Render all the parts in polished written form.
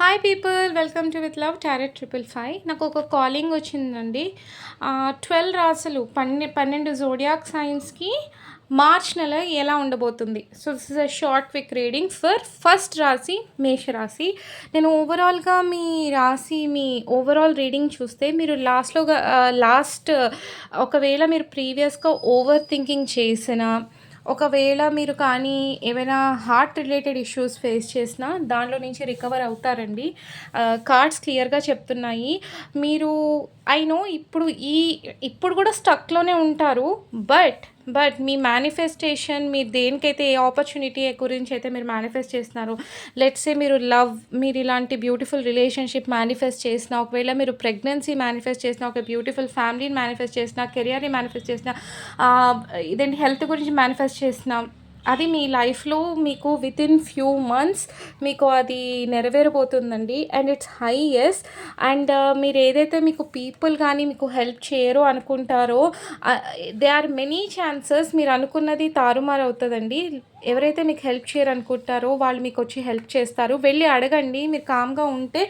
Hi people, welcome to with love tarot 555. నాకు ఒక calling వచ్చిందండి. 12 రాసులు 12 జోడియాక్ సైన్స్కి మార్చ్ నెల ఎలా ఉండబోతుంది. So this is a short quick reading for first రాశి మేషరాశి. నేను ఓవరాల్గా మీ రాశి మీ ఓవరాల్ రీడింగ్ చూస్తే మీరు లాస్ట్ ఒకవేళ మీరు ప్రీవియస్గా ఓవర్ థింకింగ్ చేసిన, ఒకవేళ మీరు కానీ ఏమైనా హార్ట్ రిలేటెడ్ ఇష్యూస్ ఫేస్ చేసినా దానిలో నుంచి రికవర్ అవుతారండి. కార్డ్స్ క్లియర్గా చెప్తున్నాయి. మీరు ఐ నో ఇప్పుడు కూడా స్టక్లోనే ఉంటారు. బట్ మీ మేనిఫెస్టేషన్, మీరు దేనికైతే ఏ ఆపర్చునిటీ గురించి అయితే మీరు మేనిఫెస్ట్ చేస్తున్నారో, లెట్సే మీరు ఇలాంటి బ్యూటిఫుల్ రిలేషన్షిప్ మేనిఫెస్ట్ చేసిన, ఒకవేళ మీరు ప్రెగ్నెన్సీ మేనిఫెస్ట్ చేసిన, ఒక బ్యూటిఫుల్ ఫ్యామిలీని మేనిఫెస్ట్ చేసిన, కెరియర్ని మేనిఫెస్ట్ చేసిన, ఇదేంటి హెల్త్ గురించి మేనిఫెస్ట్ చేసిన, అది మీ లైఫ్లో మీకు వితిన్ ఫ్యూ మంత్స్ మీకు అది నెరవేరబోతుందండి. And it's high yes. And మీరు ఏదైతే మీకు పీపుల్ కానీ మీకు హెల్ప్ చేయరు అనుకుంటారో, దే ఆర్ మెనీ ఛాన్సెస్ మీరు అనుకున్నది తారుమారు అవుతుందండి. ఎవరైతే మీకు హెల్ప్ చేయరు అనుకుంటారో వాళ్ళు మీకు వచ్చి హెల్ప్ చేస్తారు. వెళ్ళి అడగండి. మీరు కామ్గా ఉంటే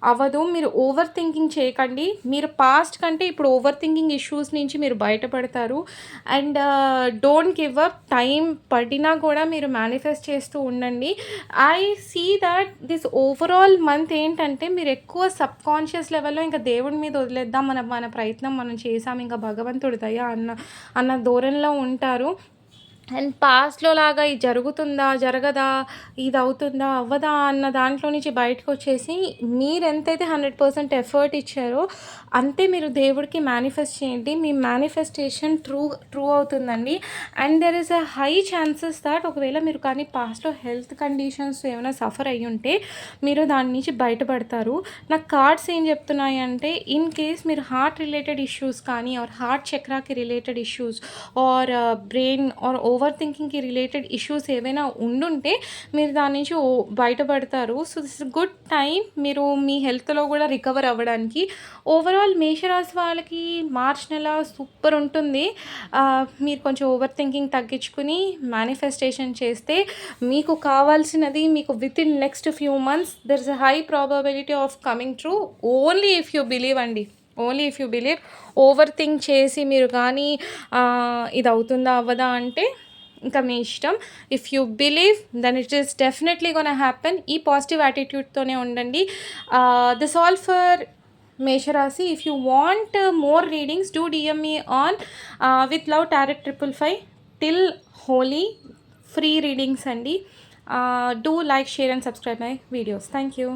అవ్వదు. మీరు ఓవర్ థింకింగ్ చేయకండి. మీరు పాస్ట్ కంటే ఇప్పుడు ఓవర్ థింకింగ్ ఇష్యూస్ నుంచి మీరు బయటపడతారు. And don't give up. Time పడినా కూడా మీరు మేనిఫెస్ట్ చేస్తూ ఉండండి. I see that this overall month ఏంటంటే మీరు ఎక్కువ సబ్కాన్షియస్ లెవెల్లో ఇంకా దేవుడి మీద వదిలేద్దాం, మన ప్రయత్నం మనం చేసాం, ఇంకా భగవంతుడి దయ అన్న ధోరణిలో ఉంటారు. అండ్ పాస్ట్లో లాగా ఇది జరుగుతుందా జరగదా, ఇది అవుతుందా అవ్వదా అన్న దాంట్లో నుంచి బయటకు వచ్చేసి మీరు ఎంతైతే 100% ఎఫర్ట్ ఇచ్చారో అంతే మీరు దేవుడికి మేనిఫెస్ట్ చేయండి. మీ మేనిఫెస్టేషన్ ట్రూ అవుతుందండి. And there is a high chances that ఒకవేళ మీరు కానీ పాస్ట్లో హెల్త్ కండిషన్స్ ఏమైనా సఫర్ అయ్యి ఉంటే మీరు దాని నుంచి బయటపడతారు. నాకు కార్డ్స్ ఏం చెప్తున్నాయి అంటే, ఇన్ కేస్ మీరు హార్ట్ రిలేటెడ్ ఇష్యూస్ కానీ ఆర్ హార్ట్ చక్రాకి related issues or brain or over థింకింగ్కి రిలేటెడ్ ఇష్యూస్ ఏవైనా ఉండుంటే మీరు దాని నుంచి బయటపడతారు. So this is good time మీరు మీ హెల్త్లో కూడా రికవర్ అవ్వడానికి. ఓవరాల్ మేషరాశి వాళ్ళకి మార్చ్ నెల సూపర్ ఉంటుంది. మీరు కొంచెం ఓవర్ థింకింగ్ తగ్గించుకుని మేనిఫెస్టేషన్ చేస్తే మీకు కావాల్సినది మీకు within next few months there is a high probability of coming true. Only if you believe అండి. Only if you believe. Overthink చేసి మీరు కానీ ఇది అవుతుందా అవ్వదా అంటే ఇంకా మీ ఇష్టం. If you believe then it is definitely gonna happen. ఈ పాజిటివ్ యాటిట్యూడ్తోనే ఉండండి. దిస్ ఆల్ ఫర్ మేషరాశి. If you want more readings do DM me on with love tarot 555 till Holi. Free readings అండి. Do like, share and subscribe my videos. Thank you.